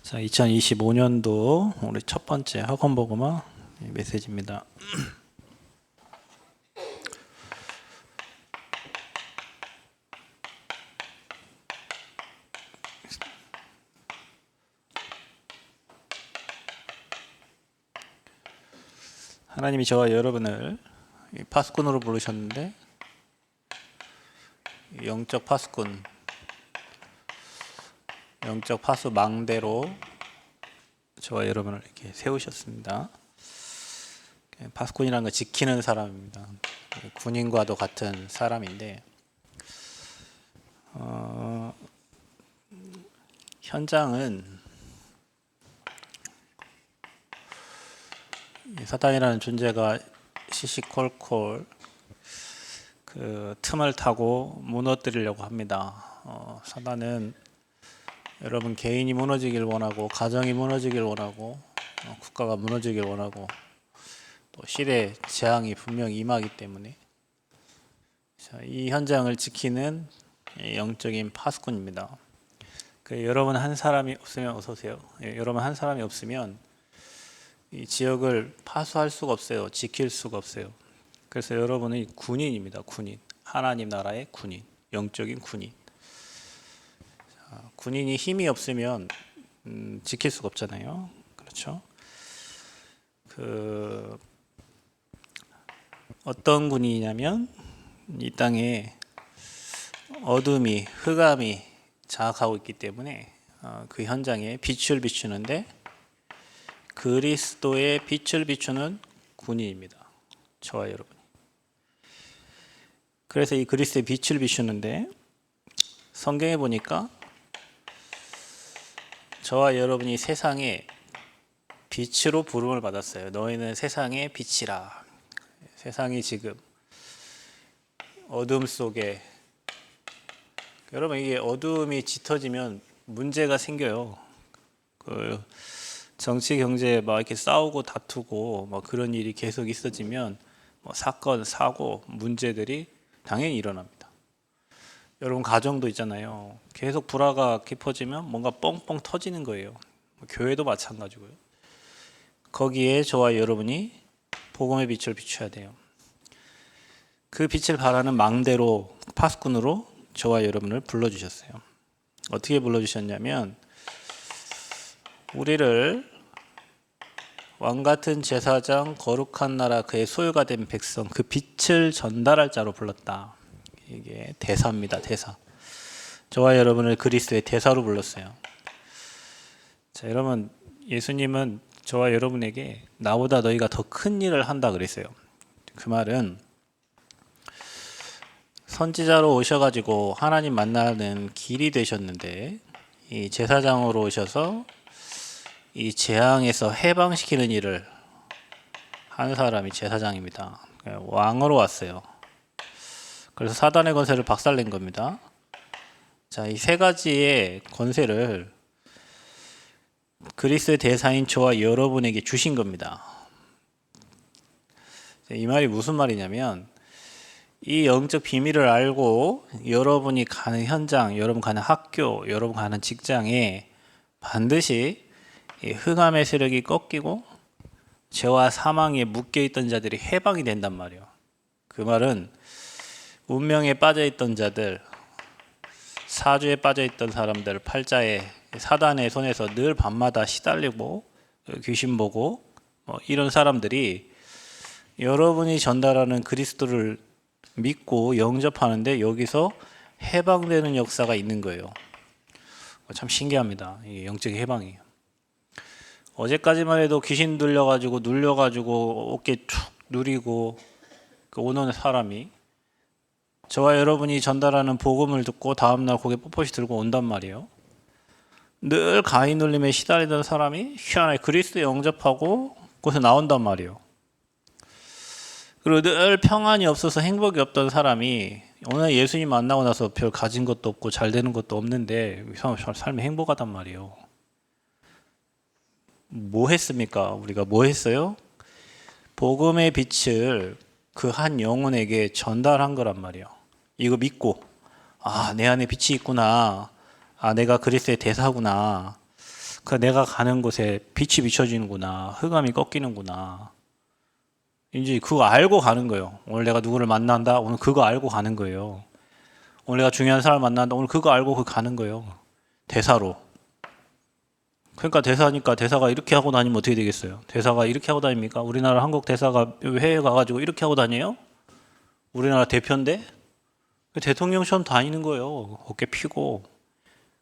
자, 2025년도 우리 첫 번째 학원 복음화 메시지입니다. 하나님이 저와 여러분을 파수꾼으로 부르셨는데 영적 파수꾼, 영적 파수 망대로 저와 여러분을 이렇게 세우셨습니다. 파수꾼이라는 건 지키는 사람입니다. 군인과도 같은 사람인데 현장은 사탄이라는 존재가 시시콜콜 그 틈을 타고 무너뜨리려고 합니다. 사탄은 여러분 개인이 무너지길 원하고, 가정이 무너지길 원하고, 국가가 무너지길 원하고, 또 시대 재앙이 분명히 임하기 때문에 이 현장을 지키는 영적인 파수꾼입니다. 여러분 한 사람이 없으면 어서 오세요. 여러분 한 사람이 없으면 이 지역을 파수할 수가 없어요. 지킬 수가 없어요. 그래서 여러분은 군인입니다. 군인. 하나님 나라의 군인. 영적인 군인. 군인이 힘이 없으면 지킬 수가 없잖아요. 그렇죠? 어떤 군인이냐면 이 땅에 어둠이, 흑암이 장악하고 있기 때문에 그 현장에 빛을 비추는데 그리스도의 빛을 비추는 군인입니다. 저와 여러분이. 그래서 이 그리스도의 빛을 비추는데 성경에 보니까 저와 여러분이 세상에 빛으로 부름을 받았어요. 너희는 세상의 빛이라. 세상이 지금 어둠 속에, 여러분 이게 어둠이 짙어지면 문제가 생겨요. 정치 경제에 막 이렇게 싸우고 다투고 뭐 그런 일이 계속 있어지면 사건, 사고, 문제들이 당연히 일어납니다. 여러분 가정도 있잖아요. 계속 불화가 깊어지면 뭔가 뻥뻥 터지는 거예요. 교회도 마찬가지고요. 거기에 저와 여러분이 복음의 빛을 비춰야 돼요. 그 빛을 발하는 망대로, 파수꾼으로 저와 여러분을 불러주셨어요. 어떻게 불러주셨냐면 우리를 왕같은 제사장, 거룩한 나라, 그의 소유가 된 백성, 그 빛을 전달할 자로 불렀다. 이게 대사입니다. 대사. 저와 여러분을 그리스도의 대사로 불렀어요. 자, 여러분 예수님은 저와 여러분에게 나보다 너희가 더 큰 일을 한다 그랬어요. 그 말은 선지자로 오셔가지고 하나님 만나는 길이 되셨는데 이 제사장으로 오셔서 이 재앙에서 해방시키는 일을 한 사람이 제사장입니다. 왕으로 왔어요. 그래서 사단의 권세를 박살낸 겁니다. 자, 이 세 가지의 권세를 그리스도의 대사인 저와 여러분에게 주신 겁니다. 이 말이 무슨 말이냐면 이 영적 비밀을 알고 여러분이 가는 현장, 여러분 가는 학교, 여러분 가는 직장에 반드시 이 흑암의 세력이 꺾이고 죄와 사망에 묶여있던 자들이 해방이 된단 말이에요. 그 말은 운명에 빠져있던 자들, 사주에 빠져있던 사람들, 팔자에 사단의 손에서 늘 밤마다 시달리고 귀신 보고 이런 사람들이 여러분이 전달하는 그리스도를 믿고 영접하는데 여기서 해방되는 역사가 있는 거예요. 참 신기합니다. 이 영적인 해방이에요. 어제까지만 해도 귀신 눌려가지고 어깨 툭 누리고 오는 사람이 저와 여러분이 전달하는 복음을 듣고 다음날 고개 뻣뻣이 들고 온단 말이에요. 늘 가위 눌림에 시달리던 사람이 희한하게 그리스도에 영접하고 거기서 나온단 말이에요. 그리고 늘 평안이 없어서 행복이 없던 사람이 오늘 예수님 만나고 나서 별 가진 것도 없고 잘 되는 것도 없는데 삶이 행복하단 말이에요. 뭐 했습니까? 우리가 뭐 했어요? 복음의 빛을 그 한 영혼에게 전달한 거란 말이에요. 이거 믿고 내 안에 빛이 있구나. 내가 그리스도의 대사구나. 그 내가 가는 곳에 빛이 비춰지는구나. 흑암이 꺾이는구나. 이제 그거 알고 가는 거예요. 오늘 내가 누구를 만난다. 오늘 그거 알고 가는 거예요. 오늘 내가 중요한 사람을 만난다. 오늘 그거 알고 가는 거예요. 대사로. 그러니까 대사니까 대사가 이렇게 하고 다니면 어떻게 되겠어요? 대사가 이렇게 하고 다닙니까? 우리나라 한국 대사가 해외 가가지고 이렇게 하고 다녀요? 우리나라 대표인데? 대통령처럼 다니는 거예요. 어깨 피고.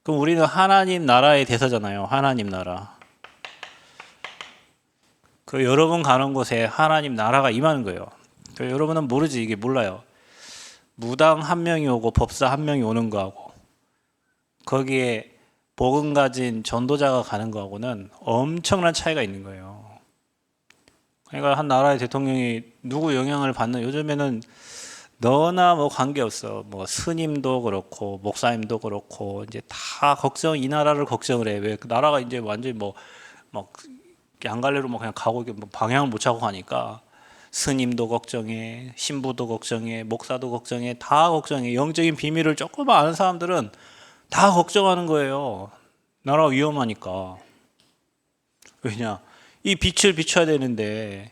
그럼 우리는 하나님 나라의 대사잖아요. 하나님 나라. 그 여러분 가는 곳에 하나님 나라가 임하는 거예요. 여러분은 모르지, 이게 몰라요. 무당 한 명이 오고 법사 한 명이 오는 거하고 거기에 복음 가진 전도자가 가는 거하고는 엄청난 차이가 있는 거예요. 그러니까 한 나라의 대통령이 누구 영향을 받는, 요즘에는 너나 뭐 관계없어. 뭐 스님도 그렇고 목사님도 그렇고 이제 다 이 나라를 걱정을 해. 왜 그 나라가 이제 완전히 막 양갈래로 뭐 그냥 가고 뭐 방향을 못 찾고 가니까 스님도 걱정해, 신부도 걱정해, 목사도 걱정해, 다 걱정해. 영적인 비밀을 조금만 아는 사람들은 다 걱정하는 거예요. 나라가 위험하니까. 왜냐? 이 빛을 비춰야 되는데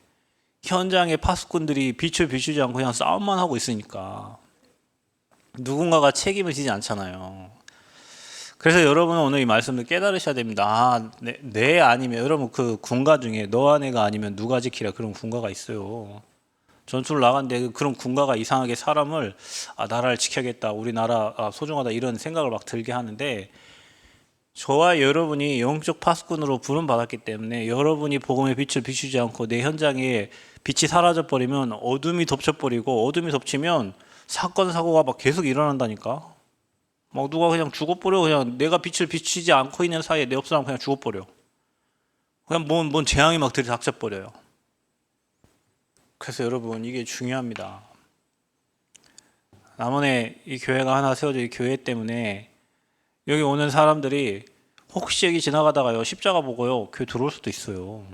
현장의 파수꾼들이 빛을 비추지 않고 그냥 싸움만 하고 있으니까 누군가가 책임을 지지 않잖아요. 그래서 여러분은 오늘 이 말씀을 깨달으셔야 됩니다. 아, 내 아니면, 여러분 그 군가 중에 너 아내가 아니면 누가 지키라, 그런 군가가 있어요. 전투를 나갔는데 그런 군가가 이상하게 사람을 나라를 지켜야겠다, 우리 나라 소중하다, 이런 생각을 막 들게 하는데, 저와 여러분이 영적 파수꾼으로 부름 받았기 때문에 여러분이 복음의 빛을 비추지 않고 내 현장에 빛이 사라져 버리면 어둠이 덮쳐버리고, 어둠이 덮치면 사건 사고가 막 계속 일어난다니까. 막 누가 그냥 죽어버려. 그냥 내가 빛을 비추지 않고 있는 사이에 내 옆 사람 그냥 죽어버려. 그냥 뭔 재앙이 막 들이닥쳐버려요. 그래서 여러분, 이게 중요합니다. 남원에 이 교회가 하나 세워져, 이 교회 때문에 여기 오는 사람들이 혹시 여기 지나가다가요 십자가 보고요 교회 들어올 수도 있어요.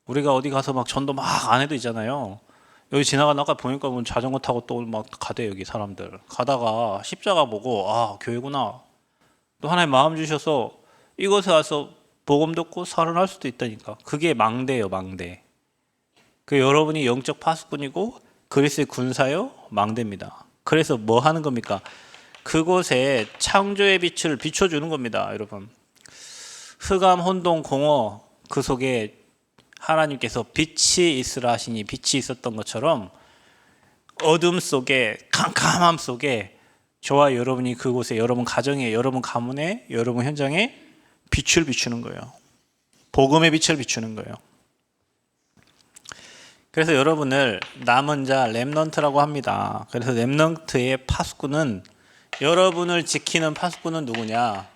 우리가 어디 가서 막 전도 막 안 해도 있잖아요. 여기 지나가다 아까 보니까 자전거 타고 또 막 가대. 여기 사람들 가다가 십자가 보고 교회구나. 또 하나님 마음 주셔서 이곳에 와서 복음 듣고 살아날 수도 있다니까. 그게 망대예요, 망대. 그 여러분이 영적 파수꾼이고 그리스도의 군사요, 망대입니다. 그래서 뭐 하는 겁니까? 그곳에 창조의 빛을 비춰주는 겁니다, 여러분. 흑암, 혼돈, 공허, 그 속에 하나님께서 빛이 있으라 하시니 빛이 있었던 것처럼 어둠 속에, 캄캄함 속에 저와 여러분이 그곳에, 여러분 가정에, 여러분 가문에, 여러분 현장에 빛을 비추는 거예요. 복음의 빛을 비추는 거예요. 그래서 여러분을 남은 자, 렘넌트라고 합니다. 그래서 렘넌트의 파수꾼은, 여러분을 지키는 파수꾼은 누구냐?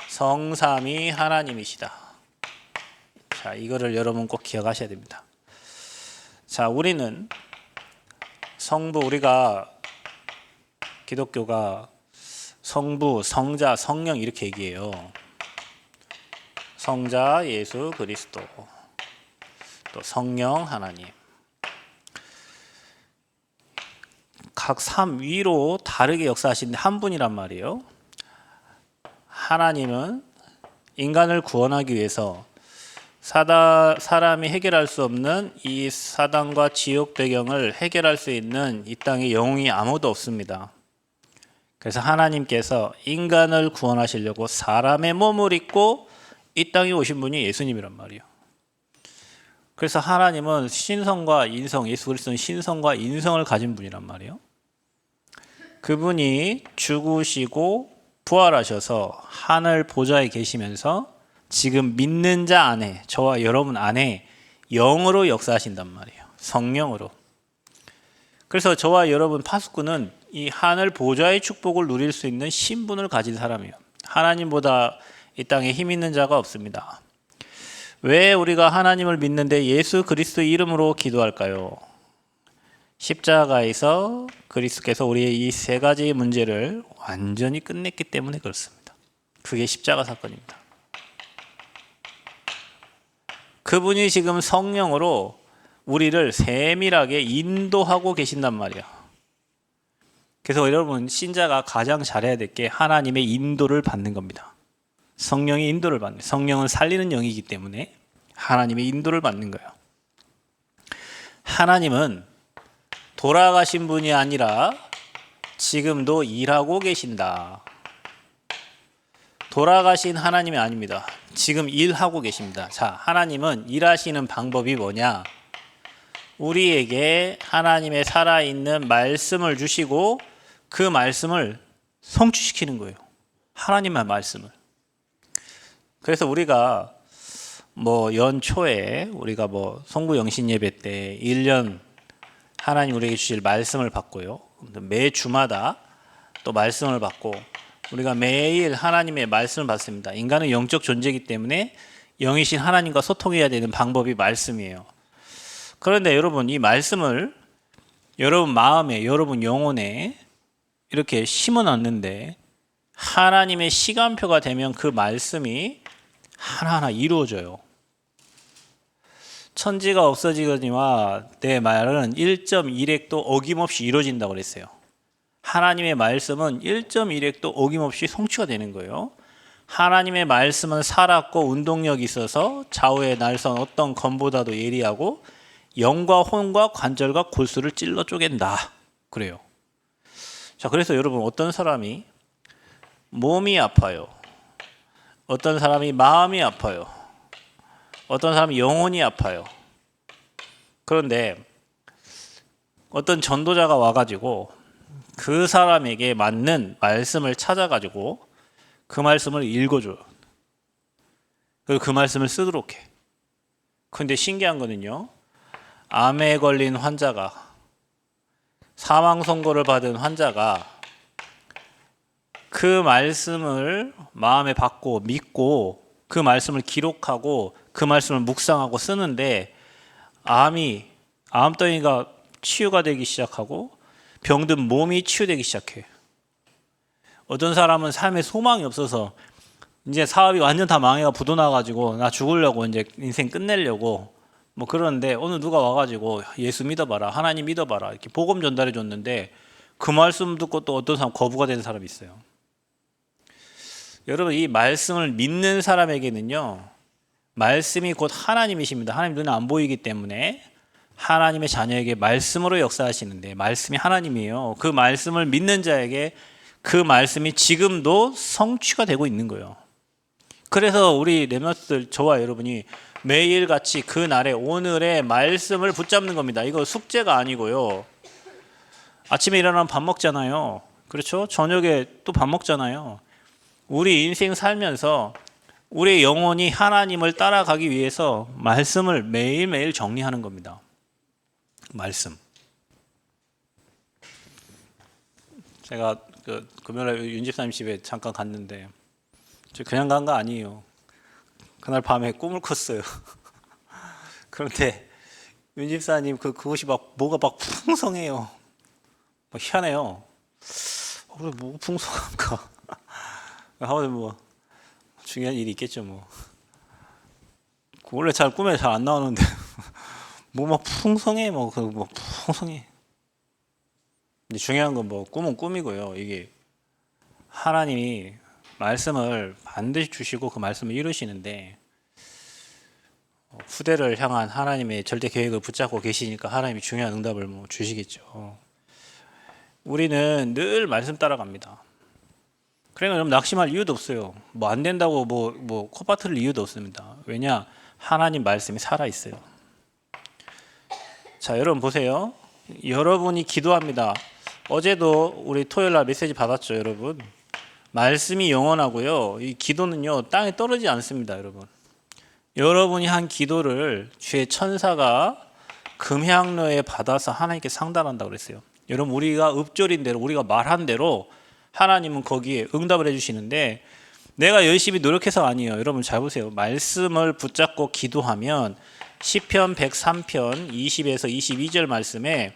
성삼위 하나님이시다. 자, 이거를 여러분 꼭 기억하셔야 됩니다. 자, 우리는 성부, 우리가 기독교가 성부, 성자, 성령 이렇게 얘기해요. 성자 예수 그리스도, 또 성령 하나님. 각 삼위로 다르게 역사하시는 한 분이란 말이에요. 하나님은 인간을 구원하기 위해서 사람이 해결할 수 없는 이 사단과 지옥 배경을 해결할 수 있는 이 땅에 영웅이 아무도 없습니다. 그래서 하나님께서 인간을 구원하시려고 사람의 몸을 입고 이 땅에 오신 분이 예수님이란 말이에요. 그래서 하나님은 신성과 인성, 예수 그리스도는 신성과 인성을 가진 분이란 말이에요. 그분이 죽으시고 부활하셔서 하늘 보좌에 계시면서 지금 믿는 자 안에, 저와 여러분 안에 영으로 역사하신단 말이에요. 성령으로. 그래서 저와 여러분 파수꾼은 이 하늘 보좌의 축복을 누릴 수 있는 신분을 가진 사람이에요. 하나님보다 이 땅에 힘 있는 자가 없습니다. 왜 우리가 하나님을 믿는데 예수 그리스도 이름으로 기도할까요? 십자가에서 그리스도께서 우리의 이 세 가지 문제를 완전히 끝냈기 때문에 그렇습니다. 그게 십자가 사건입니다. 그분이 지금 성령으로 우리를 세밀하게 인도하고 계신단 말이에요. 그래서 여러분, 신자가 가장 잘해야 될 게 하나님의 인도를 받는 겁니다. 성령의 인도를 받는, 성령은 살리는 영이기 때문에 하나님의 인도를 받는 거예요. 하나님은 돌아가신 분이 아니라 지금도 일하고 계신다. 돌아가신 하나님이 아닙니다. 지금 일하고 계십니다. 자, 하나님은 일하시는 방법이 뭐냐? 우리에게 하나님의 살아있는 말씀을 주시고 그 말씀을 성취시키는 거예요. 하나님의 말씀을. 그래서 우리가 연초에 우리가 송구 영신 예배 때 1년 하나님 우리에게 주실 말씀을 받고요. 매 주마다 또 말씀을 받고 우리가 매일 하나님의 말씀을 받습니다. 인간은 영적 존재이기 때문에 영이신 하나님과 소통해야 되는 방법이 말씀이에요. 그런데 여러분, 이 말씀을 여러분 마음에, 여러분 영혼에 이렇게 심어놨는데 하나님의 시간표가 되면 그 말씀이 하나하나 이루어져요. 천지가 없어지거니와 내 말은 1.1획도 어김없이 이루어진다고 그랬어요. 하나님의 말씀은 1.1획도 어김없이 성취가 되는 거예요. 하나님의 말씀은 살았고 운동력이 있어서 좌우의 날선 어떤 검보다도 예리하고 영과 혼과 관절과 골수를 찔러 쪼갠다. 그래요. 자, 그래서 여러분, 어떤 사람이 몸이 아파요. 어떤 사람이 마음이 아파요. 어떤 사람이 영혼이 아파요. 그런데 어떤 전도자가 와가지고 그 사람에게 맞는 말씀을 찾아가지고 그 말씀을 읽어줘요. 그리고 그 말씀을 쓰도록 해. 근데 신기한 거는요, 암에 걸린 환자가, 사망 선고를 받은 환자가 그 말씀을 마음에 받고 믿고 그 말씀을 기록하고 그 말씀을 묵상하고 쓰는데 암덩이가 치유가 되기 시작하고 병든 몸이 치유되기 시작해. 어떤 사람은 삶에 소망이 없어서 이제 사업이 완전 다 망해가 부도나가지고 나 죽으려고 이제 인생 끝내려고 그러는데 오늘 누가 와가지고 예수 믿어봐라, 하나님 믿어봐라 이렇게 복음 전달해 줬는데 그 말씀 듣고 또 어떤 사람 거부가 되는 사람이 있어요. 여러분, 이 말씀을 믿는 사람에게는요, 말씀이 곧 하나님이십니다. 하나님 눈에 안 보이기 때문에 하나님의 자녀에게 말씀으로 역사하시는데 말씀이 하나님이에요. 그 말씀을 믿는 자에게 그 말씀이 지금도 성취가 되고 있는 거예요. 그래서 우리 렘넌트들, 저와 여러분이 매일같이 그 날에 오늘의 말씀을 붙잡는 겁니다. 이거 숙제가 아니고요. 아침에 일어나면 밥 먹잖아요. 그렇죠? 저녁에 또 밥 먹잖아요. 우리 인생 살면서 우리의 영혼이 하나님을 따라가기 위해서 말씀을 매일매일 정리하는 겁니다. 말씀. 제가 금요일에 윤 집사님 집에 잠깐 갔는데 저 그냥 간 거 아니에요. 그날 밤에 꿈을 꿨어요. 그런데 윤 집사님 그것이 뭐가 풍성해요. 희한해요. 왜 뭐 풍성한가? 하면 중요한 일이 있겠죠. 원래 꿈에 잘 안 나오는데 풍성해. 풍성해. 근데 중요한 건 꿈은 꿈이고요. 이게 하나님이 말씀을 반드시 주시고 그 말씀을 이루시는데 후대를 향한 하나님의 절대 계획을 붙잡고 계시니까 하나님이 중요한 응답을 주시겠죠. 우리는 늘 말씀 따라갑니다. 그러니까 여러분, 낙심할 이유도 없어요. 안 된다고 코바트를 이유도 없습니다. 왜냐? 하나님 말씀이 살아있어요. 자, 여러분 보세요. 여러분이 기도합니다. 어제도 우리 토요일날 메시지 받았죠, 여러분. 말씀이 영원하고요. 이 기도는요, 땅에 떨어지지 않습니다, 여러분. 여러분이 한 기도를 주의 천사가 금향로에 받아서 하나님께 상달한다고 그랬어요. 여러분, 우리가 읊조린 대로, 우리가 말한 대로 하나님은 거기에 응답을 해주시는데 내가 열심히 노력해서 아니에요. 여러분 잘 보세요. 말씀을 붙잡고 기도하면 시편 103편 20에서 22절 말씀에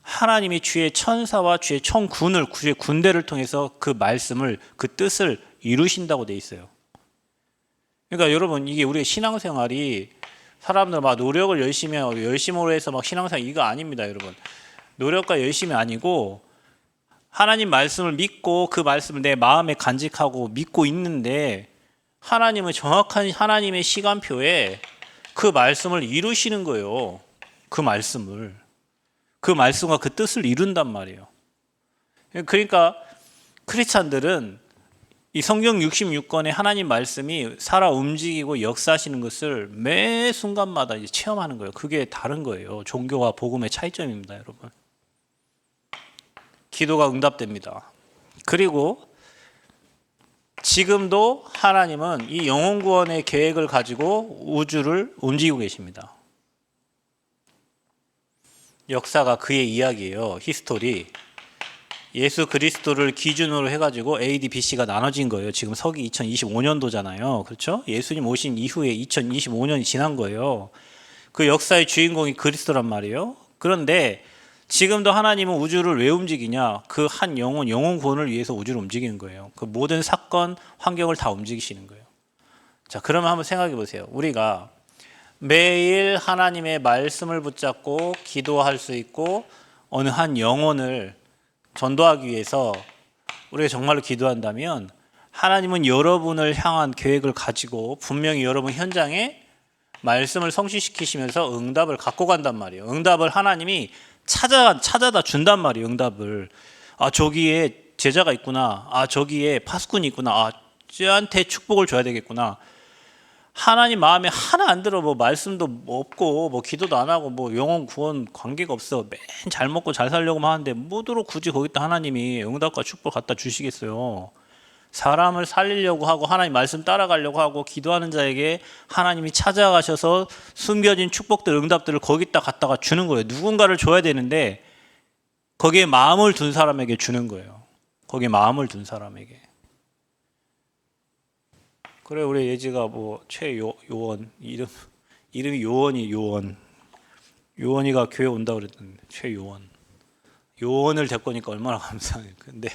하나님이 주의 천사와 주의 천군을, 주의 군대를 통해서 그 말씀을, 그 뜻을 이루신다고 돼 있어요. 그러니까 여러분, 이게 우리의 신앙생활이 사람들 노력을 열심히 하고 열심으로 해서 신앙생활 이거 아닙니다, 여러분. 노력과 열심이 아니고 하나님 말씀을 믿고 그 말씀을 내 마음에 간직하고 믿고 있는데 하나님은 정확한 하나님의 시간표에 그 말씀을 이루시는 거예요. 그 말씀과 그 뜻을 이룬단 말이에요. 그러니까 크리스찬들은 이 성경 66권의 하나님 말씀이 살아 움직이고 역사하시는 것을 매 순간마다 이제 체험하는 거예요. 그게 다른 거예요. 종교와 복음의 차이점입니다, 여러분. 기도가 응답됩니다. 그리고 지금도 하나님은 이 영혼 구원의 계획을 가지고 우주를 움직이고 계십니다. 역사가 그의 이야기예요. 히스토리. 예수 그리스도를 기준으로 해가지고 AD, BC가 나눠진 거예요. 지금 서기 2025년도잖아요. 그렇죠? 예수님 오신 이후에 2025년이 지난 거예요. 그 역사의 주인공이 그리스도란 말이에요. 그런데 지금도 하나님은 우주를 왜 움직이냐? 그 한 영혼 구원을 위해서 우주를 움직이는 거예요. 그 모든 사건, 환경을 다 움직이시는 거예요. 자, 그러면 한번 생각해 보세요. 우리가 매일 하나님의 말씀을 붙잡고 기도할 수 있고 어느 한 영혼을 전도하기 위해서 우리가 정말로 기도한다면 하나님은 여러분을 향한 계획을 가지고 분명히 여러분 현장에 말씀을 성취시키시면서 응답을 갖고 간단 말이에요. 응답을 하나님이 찾아다 준단 말이에요. 응답을. 아, 저기에 제자가 있구나. 아, 저기에 파수꾼이 있구나. 아, 쟤한테 축복을 줘야 되겠구나. 하나님 마음에 하나 안 들어. 뭐 말씀도 없고 뭐 기도도 안 하고 뭐 영혼 구원 관계가 없어. 맨 잘 먹고 잘 살려고만 하는데 뭐더러 굳이 거기다 하나님이 응답과 축복 갖다 주시겠어요. 사람을 살리려고 하고 하나님 말씀 따라가려고 하고 기도하는 자에게 하나님이 찾아가셔서 숨겨진 축복들, 응답들을 거기다 갖다가 주는 거예요. 누군가를 줘야 되는데 거기에 마음을 둔 사람에게 주는 거예요. 거기에 마음을 둔 사람에게. 그래, 우리 예지가 뭐 최요원 이름이 요원이 요원이가 교회 온다 그랬던데 요원을 데리고 오니까 얼마나 감사해요. 근데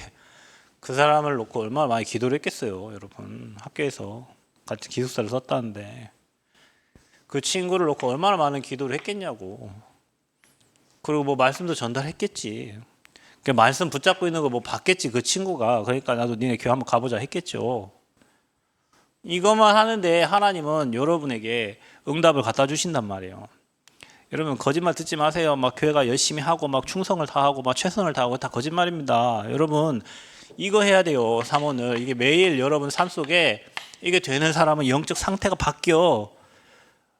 그 사람을 놓고 얼마나 많이 기도를 했겠어요, 여러분. 학교에서 같이 기숙사를 썼다는데 그 친구를 놓고 얼마나 많은 기도를 했겠냐고. 그리고 뭐 말씀도 전달했겠지. 그 말씀 붙잡고 있는 거 뭐 봤겠지, 그 친구가. 그러니까 나도 니네 교회 한번 가보자 했겠죠. 이것만 하는데 하나님은 여러분에게 응답을 갖다 주신단 말이에요. 여러분 거짓말 듣지 마세요. 막 교회가 열심히 하고 막 충성을 다하고 막 최선을 다하고 다 거짓말입니다. 여러분 이거 해야 돼요. 삼원을. 이게 매일 여러분 삶 속에 이게 되는 사람은 영적 상태가 바뀌어.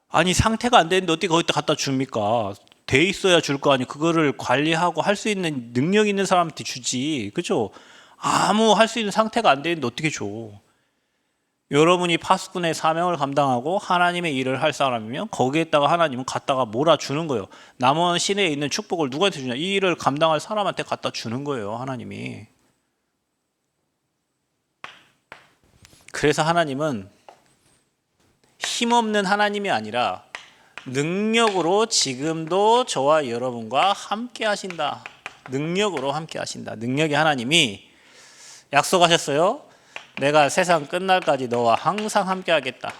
아니 상태가 안 되는데 어떻게 거기다 갖다 줍니까? 돼 있어야 줄 거 아니. 그거를 관리하고 할 수 있는 능력 있는 사람한테 주지. 그죠? 아무 할 수 있는 상태가 안 되는데 어떻게 줘? 여러분이 파수꾼의 사명을 감당하고 하나님의 일을 할 사람이면 거기에다가 하나님은 갖다가 몰아주는 거예요. 남원 시내에 있는 축복을 누구한테 주냐? 이 일을 감당할 사람한테 갖다 주는 거예요, 하나님이. 그래서 하나님은 힘없는 하나님이 아니라 능력으로 지금도 저와 여러분과 함께 하신다. 능력으로 함께 하신다. 능력의 하나님이 약속하셨어요. 내가 세상 끝날까지 너와 항상 함께 하겠다.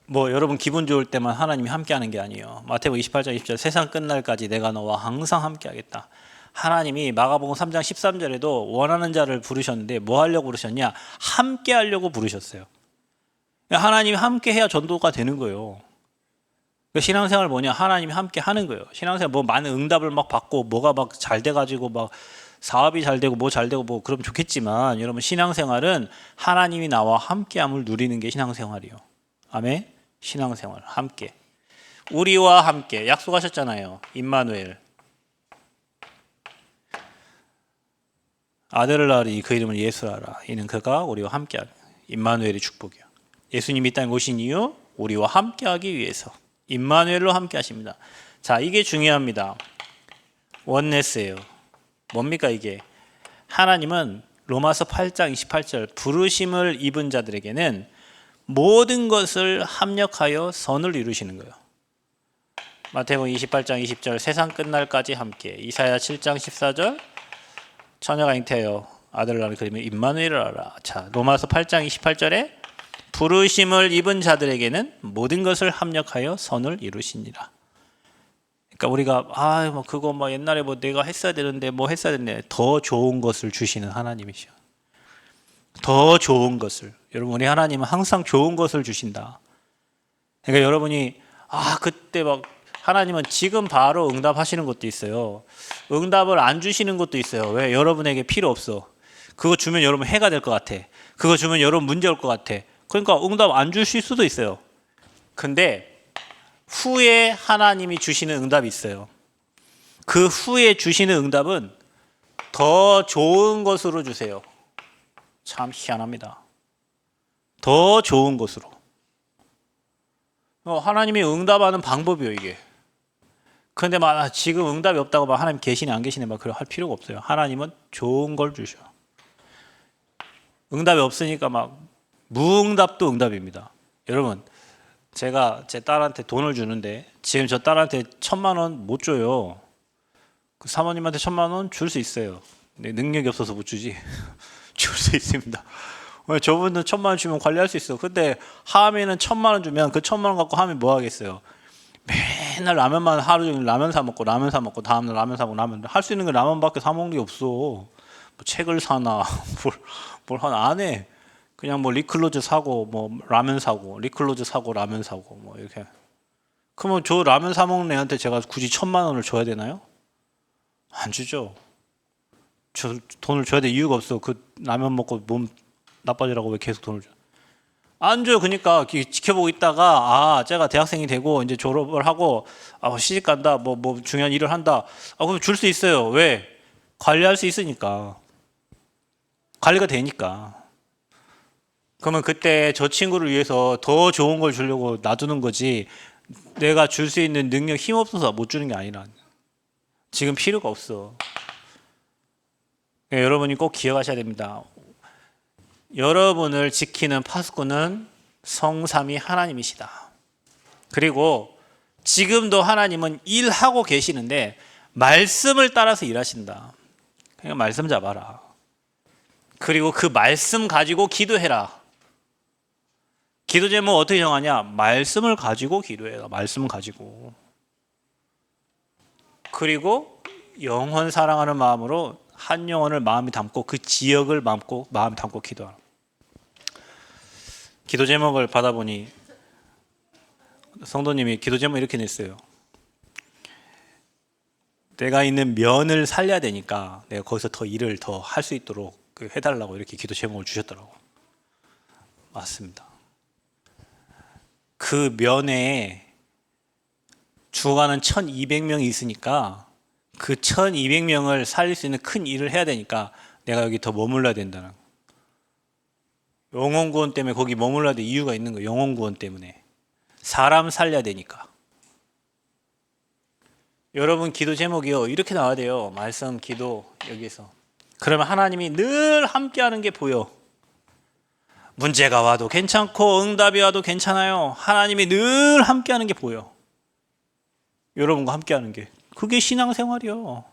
뭐 여러분 기분 좋을 때만 하나님이 함께 하는 게 아니에요. 마태복음 28장 20절 세상 끝날까지 내가 너와 항상 함께 하겠다. 하나님이 마가복음 3장 13절에도 원하는 자를 부르셨는데 뭐 하려고 부르셨냐? 함께 하려고 부르셨어요. 하나님이 함께 해야 전도가 되는 거예요. 신앙생활 뭐냐? 하나님이 함께 하는 거예요. 신앙생활 뭐 많은 응답을 막 받고 뭐가 막 잘 돼가지고 막 사업이 잘 되고 뭐 잘 되고 뭐 그러면 좋겠지만 여러분 신앙생활은 하나님이 나와 함께함을 누리는 게 신앙생활이요. 아멘. 신앙생활 함께 우리와 함께 약속하셨잖아요. 임마누엘 아들을 낳으리 그 이름을 예수하라. 이는 그가 우리와 함께하라. 임마누엘의 축복이요. 예수님이 이 땅에 오신 이유 우리와 함께하기 위해서 임마누엘로 함께하십니다. 자, 이게 중요합니다. 원네스예요. 뭡니까 이게? 하나님은 로마서 8장 28절 부르심을 입은 자들에게는 모든 것을 합력하여 선을 이루시는 거예요. 마태복음 28장 20절 세상 끝날까지 함께. 이사야 7장 14절 처녀가 잉태하여 아들을 낳는 그림을 임마누엘을 알아. 자, 로마서 8장 28절에 부르심을 입은 자들에게는 모든 것을 합력하여 선을 이루시니라. 그러니까 우리가 뭐 그거 뭐 옛날에 뭐 내가 했어야 되는데 뭐 했어야 되는데 더 좋은 것을 주시는 하나님이시죠. 더 좋은 것을. 여러분, 우리 하나님은 항상 좋은 것을 주신다. 그러니까 여러분이 그때 막 하나님은 지금 바로 응답하시는 것도 있어요. 응답을 안 주시는 것도 있어요. 왜? 여러분에게 필요 없어. 그거 주면 여러분 해가 될 것 같아. 그거 주면 여러분 문제 올 것 같아. 그러니까 응답 안 주실 수도 있어요. 근데 후에 하나님이 주시는 응답이 있어요. 그 후에 주시는 응답은 더 좋은 것으로 주세요. 참 희한합니다. 더 좋은 것으로. 하나님이 응답하는 방법이에요, 이게. 근데 지금 응답이 없다고 막 하나님 계시네 안 계시네 막 그럴 할 필요가 없어요. 하나님은 좋은 걸 주셔. 응답이 없으니까 막 무응답도 응답입니다. 여러분, 제가 제 딸한테 돈을 주는데 지금 저 딸한테 1,000만 원 못 줘요. 그 사모님한테 1,000만 원 줄 수 있어요. 근데 능력이 없어서 못 주지. 줄 수 있습니다. 저분은 1,000만 원 주면 관리할 수 있어. 근데 하미는 1,000만 원 주면 그 1,000만 원 갖고 하미 뭐 하겠어요? 맨날 라면만 하루 종일 라면 사 먹고 다음날 라면 사고 라면 할 수 있는 게 라면밖에 사 먹는 게 없어. 뭐 책을 사나 뭘 하나 안 해. 그냥 뭐 리클로즈 사고 뭐 라면 사고 리클로즈 사고 라면 사고 뭐 이렇게. 그러면 저 라면 사 먹는 애한테 제가 굳이 1,000만 원을 줘야 되나요? 안 주죠. 저 돈을 줘야 될 이유가 없어. 그 라면 먹고 몸 나빠지라고 왜 계속 돈을 줘? 안 줘요. 그러니까 지켜보고 있다가 제가 대학생이 되고 이제 졸업을 하고 시집 간다. 뭐 중요한 일을 한다. 그럼 줄 수 있어요. 왜? 관리할 수 있으니까. 관리가 되니까. 그러면 그때 저 친구를 위해서 더 좋은 걸 주려고 놔두는 거지. 내가 줄 수 있는 능력 힘 없어서 못 주는 게 아니라. 지금 필요가 없어. 여러분이 꼭 기억하셔야 됩니다. 여러분을 지키는 파수꾼은 성삼위 하나님이시다. 그리고 지금도 하나님은 일하고 계시는데 말씀을 따라서 일하신다. 그러니까 말씀 잡아라. 그리고 그 말씀 가지고 기도해라. 기도 제목 어떻게 정하냐? 말씀을 가지고 기도해라. 말씀 가지고. 그리고 영혼 사랑하는 마음으로 한 영혼을 마음에 담고 그 지역을 마음에 담고 기도하라. 기도 제목을 받아보니 성도님이 기도 제목 이렇게 냈어요. 내가 있는 면을 살려야 되니까 내가 거기서 더 일을 더 할 수 있도록 해달라고 이렇게 기도 제목을 주셨더라고. 맞습니다. 그 면에 죽어가는 1,200명이 있으니까 그 1,200명을 살릴 수 있는 큰 일을 해야 되니까 내가 여기 더 머물러야 된다는. 영혼 구원 때문에 거기 머물러야 될 이유가 있는 거예요. 영혼 구원 때문에. 사람 살려야 되니까. 여러분 기도 제목이요. 이렇게 나와야 돼요. 말씀, 기도 여기서. 그러면 하나님이 늘 함께하는 게 보여. 문제가 와도 괜찮고 응답이 와도 괜찮아요. 하나님이 늘 함께하는 게 보여. 여러분과 함께하는 게. 그게 신앙생활이요.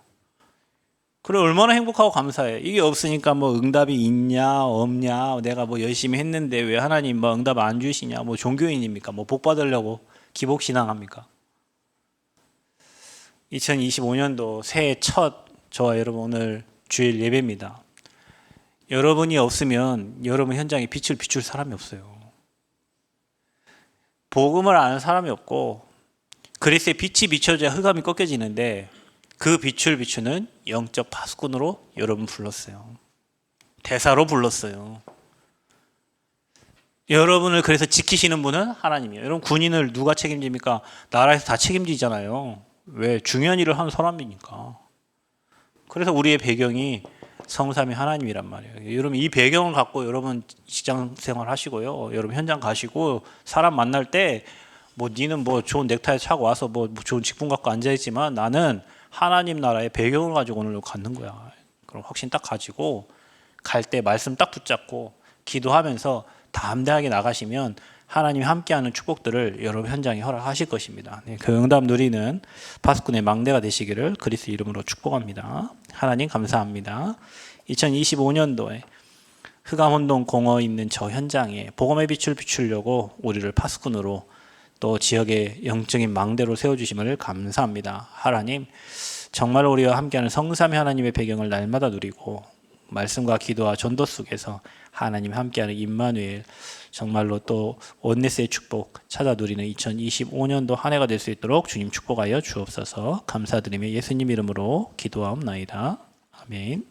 그래 얼마나 행복하고 감사해. 이게 없으니까 뭐 응답이 있냐 없냐 내가 뭐 열심히 했는데 왜 하나님 뭐 응답 안 주시냐 뭐 종교인입니까? 뭐 복 받으려고 기복신앙합니까? 2025년도 새해 첫 저와 여러분 오늘 주일 예배입니다. 여러분이 없으면 여러분 현장에 빛을 비출 사람이 없어요. 복음을 아는 사람이 없고 그리스도의 빛이 비춰져야 흑암이 꺾여지는데 그 빛을 비추는 영적 파수꾼으로 여러분 불렀어요. 대사로 불렀어요. 여러분을 그래서 지키시는 분은 하나님이에요. 여러분 군인을 누가 책임집니까? 나라에서 다 책임지잖아요. 왜? 중요한 일을 하는 사람이니까. 그래서 우리의 배경이 성삼위 하나님이란 말이에요. 여러분 이 배경을 갖고 여러분 직장 생활 하시고요. 여러분 현장 가시고 사람 만날 때 뭐 니는 뭐 좋은 넥타이 차고 와서 뭐 좋은 직분 갖고 앉아있지만 나는 하나님 나라의 배경을 가지고 오늘 갖는 거야. 그럼 확신 딱 가지고 갈 때 말씀 딱 붙잡고 기도하면서 담대하게 나가시면 하나님이 함께하는 축복들을 여러분 현장에 허락하실 것입니다. 그 응답 누리는 파수꾼의 망대가 되시기를 그리스도 이름으로 축복합니다. 하나님 감사합니다. 2025년도에 흑암혼동 공허 있는 저 현장에 복음의 빛을 비추려고 우리를 파수꾼으로 또 지역의 영적인 망대로 세워주심을 감사합니다. 하나님 정말 우리와 함께하는 성삼위 하나님의 배경을 날마다 누리고 말씀과 기도와 전도 속에서 하나님 함께하는 임마누엘, 정말로 또 온네스의 축복 찾아 누리는 2025년도 한 해가 될 수 있도록 주님 축복하여 주옵소서. 감사드리며 예수님 이름으로 기도하옵나이다. 아멘.